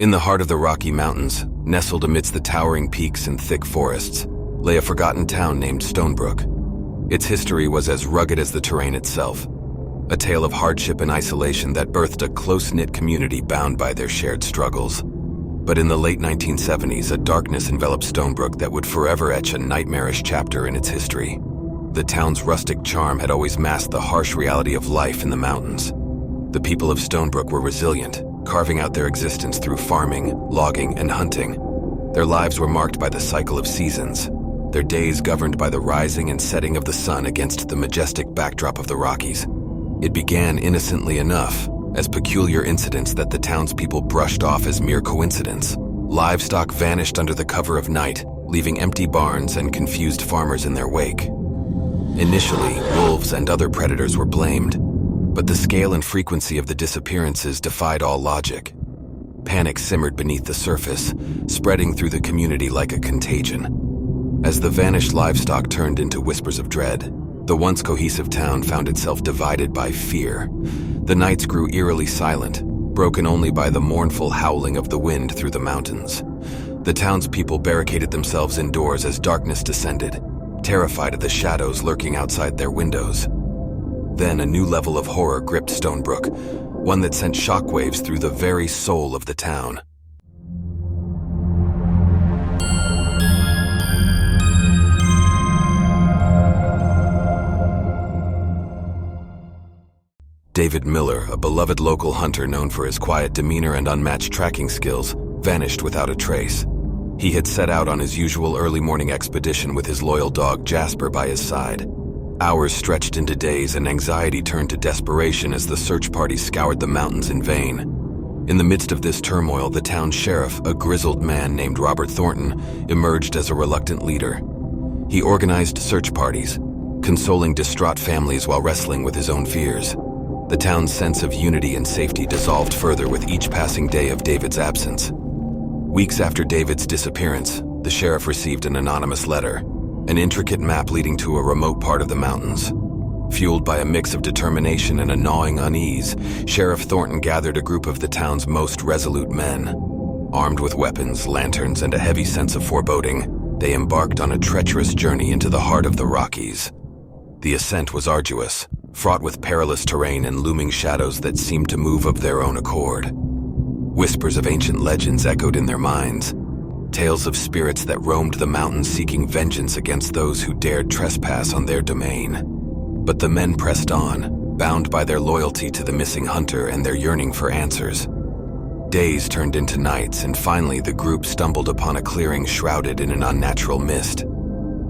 In the heart of the Rocky Mountains, nestled amidst the towering peaks and thick forests, lay a forgotten town named Stonebrook. Its history was as rugged as the terrain itself, a tale of hardship and isolation that birthed a close-knit community bound by their shared struggles. But in the late 1970s, a darkness enveloped Stonebrook that would forever etch a nightmarish chapter in its history. The town's rustic charm had always masked the harsh reality of life in the mountains. The people of Stonebrook were resilient, carving out their existence through farming, logging, and hunting. Their lives were marked by the cycle of seasons, their days governed by the rising and setting of the sun against the majestic backdrop of the Rockies. It began innocently enough, as peculiar incidents that the townspeople brushed off as mere coincidence. Livestock vanished under the cover of night, leaving empty barns and confused farmers in their wake. Initially, wolves and other predators were blamed, but the scale and frequency of the disappearances defied all logic. Panic simmered beneath the surface, spreading through the community like a contagion. As the vanished livestock turned into whispers of dread, the once cohesive town found itself divided by fear. The nights grew eerily silent, broken only by the mournful howling of the wind through the mountains. The townspeople barricaded themselves indoors as darkness descended, terrified of the shadows lurking outside their windows. Then a new level of horror gripped Stonebrook, one that sent shockwaves through the very soul of the town. David Miller, a beloved local hunter known for his quiet demeanor and unmatched tracking skills, vanished without a trace. He had set out on his usual early morning expedition with his loyal dog Jasper by his side. Hours stretched into days, and anxiety turned to desperation as the search party scoured the mountains in vain. In the midst of this turmoil, the town sheriff, a grizzled man named Robert Thornton, emerged as a reluctant leader. He organized search parties, consoling distraught families while wrestling with his own fears. The town's sense of unity and safety dissolved further with each passing day of David's absence. Weeks after David's disappearance, the sheriff received an anonymous letter, an intricate map leading to a remote part of the mountains. Fueled by a mix of determination and a gnawing unease, Sheriff Thornton gathered a group of the town's most resolute men. Armed with weapons, lanterns, and a heavy sense of foreboding, they embarked on a treacherous journey into the heart of the Rockies. The ascent was arduous, fraught with perilous terrain and looming shadows that seemed to move of their own accord. Whispers of ancient legends echoed in their minds, tales of spirits that roamed the mountains seeking vengeance against those who dared trespass on their domain. But the men pressed on, bound by their loyalty to the missing hunter and their yearning for answers. Days turned into nights, and finally the group stumbled upon a clearing shrouded in an unnatural mist.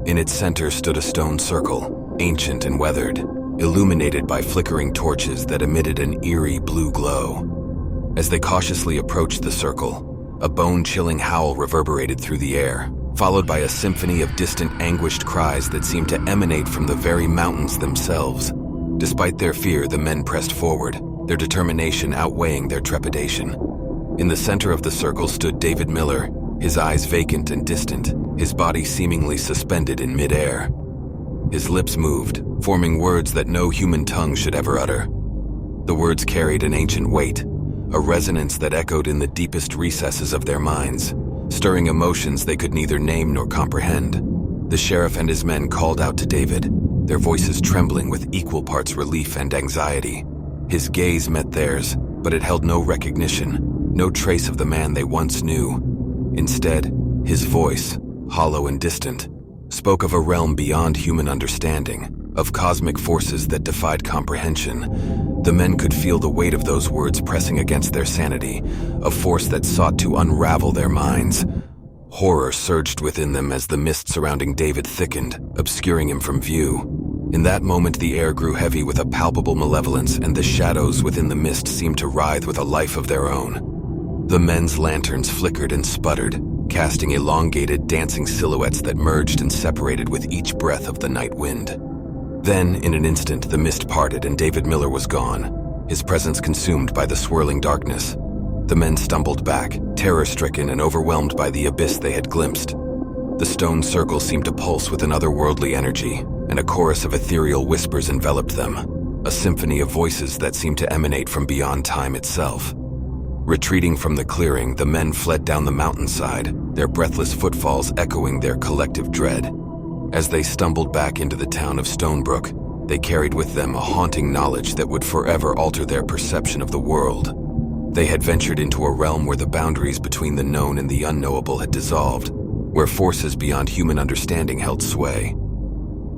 In its center stood a stone circle, ancient and weathered, illuminated by flickering torches that emitted an eerie blue glow. As they cautiously approached the circle, a bone-chilling howl reverberated through the air, followed by a symphony of distant, anguished cries that seemed to emanate from the very mountains themselves. Despite their fear, the men pressed forward, their determination outweighing their trepidation. In the center of the circle stood David Miller, his eyes vacant and distant, his body seemingly suspended in midair. His lips moved, forming words that no human tongue should ever utter. The words carried an ancient weight, a resonance that echoed in the deepest recesses of their minds, stirring emotions they could neither name nor comprehend. The sheriff and his men called out to David, their voices trembling with equal parts relief and anxiety. His gaze met theirs, but it held no recognition, no trace of the man they once knew. Instead, his voice, hollow and distant, spoke of a realm beyond human understanding, of cosmic forces that defied comprehension. The men could feel the weight of those words pressing against their sanity, a force that sought to unravel their minds. Horror surged within them as the mist surrounding David thickened, obscuring him from view. In that moment, the air grew heavy with a palpable malevolence, and the shadows within the mist seemed to writhe with a life of their own. The men's lanterns flickered and sputtered, casting elongated, dancing silhouettes that merged and separated with each breath of the night wind. Then, in an instant, the mist parted and David Miller was gone, his presence consumed by the swirling darkness. The men stumbled back, terror-stricken and overwhelmed by the abyss they had glimpsed. The stone circle seemed to pulse with an otherworldly energy, and a chorus of ethereal whispers enveloped them, a symphony of voices that seemed to emanate from beyond time itself. Retreating from the clearing, the men fled down the mountainside, their breathless footfalls echoing their collective dread. As they stumbled back into the town of Stonebrook, they carried with them a haunting knowledge that would forever alter their perception of the world. They had ventured into a realm where the boundaries between the known and the unknowable had dissolved, where forces beyond human understanding held sway.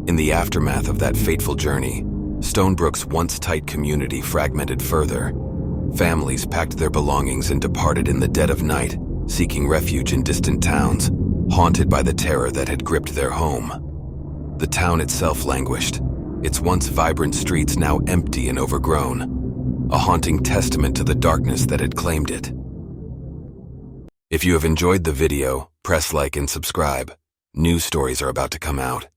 In the aftermath of that fateful journey, Stonebrook's once tight community fragmented further. Families packed their belongings and departed in the dead of night, seeking refuge in distant towns, haunted by the terror that had gripped their home. The town itself languished, its once vibrant streets now empty and overgrown, a haunting testament to the darkness that had claimed it. If you have enjoyed the video, press like and subscribe. New stories are about to come out.